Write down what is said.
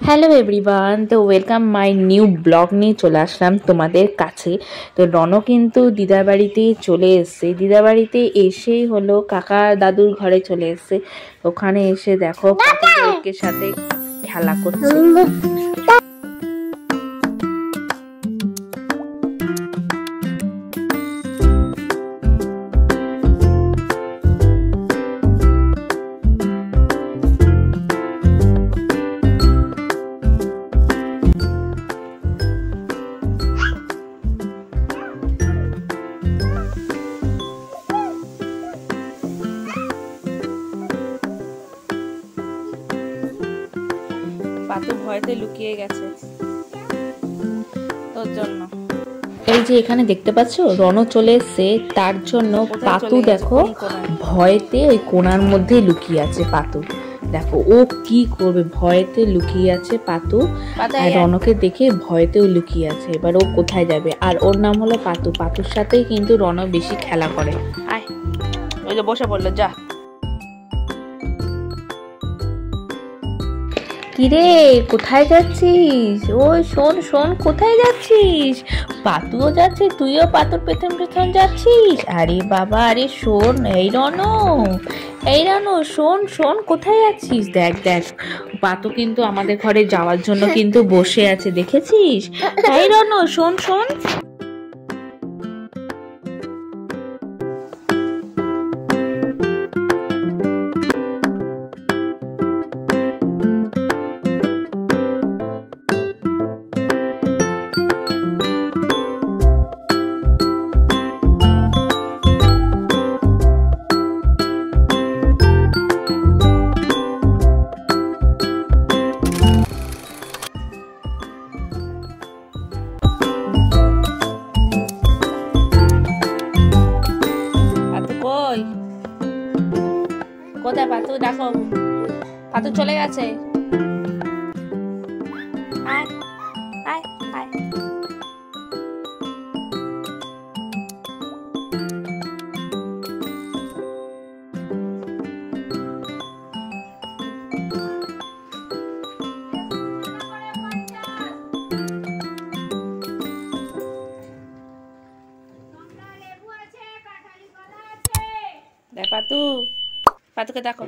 Hello everyone, তো welcome my new blog নিয়ে চলে আসলাম তোমাদের কাছে। তো রনও কিন্তু দিদার বাড়িতে চলে এসছে। দিদার বাড়িতে এসেই হলো কাকা দাদুর ঘরে চলে এসছে। ওখানে এসে দেখো পাখিদেরকে সাথে খেলা করছে। পাতু ভয়তে লুকিয়ে গেছে তোর জন্য। এই যে এখানে দেখতে পাচ্ছ রনও চলে এসছে, তার জন্য পাতু দেখো ভয়তে ওই কোণার মধ্যে লুকিয়ে আছে। পাতু দেখো ও কি করবে, ভয়তে লুকিয়ে আছে পাতু। আর রনকে দেখে ভয়তেও লুকিয়ে আছে। এবার ও কোথায় যাবে? আর ওর নাম হলো পাতু। পাতুর সাথেই কিন্তু রন বেশি খেলা করে। আয়, ওই যে বসে পড়লো, যা। কিরে কোথায় যাচ্ছিস? ওই শোন শোন, কোথায় যাচ্ছিস? পাতুও যাচ্ছে, তুইও পাতুর পেছন পেছন যাচ্ছিস? আরে বাবা, আরে শোন, এই রনো শোন শোন, কোথায় যাচ্ছিস? দেখ দেখ, পাতু কিন্তু আমাদের ঘরে যাওয়ার জন্য কিন্তু বসে আছে, দেখেছিস? এই রনো শোন শোন। কোথায় পাতু? দেখো পাতু চলে গেছে। আয় আয় আয়। দেখ পাতু, পাতুকে দেখো।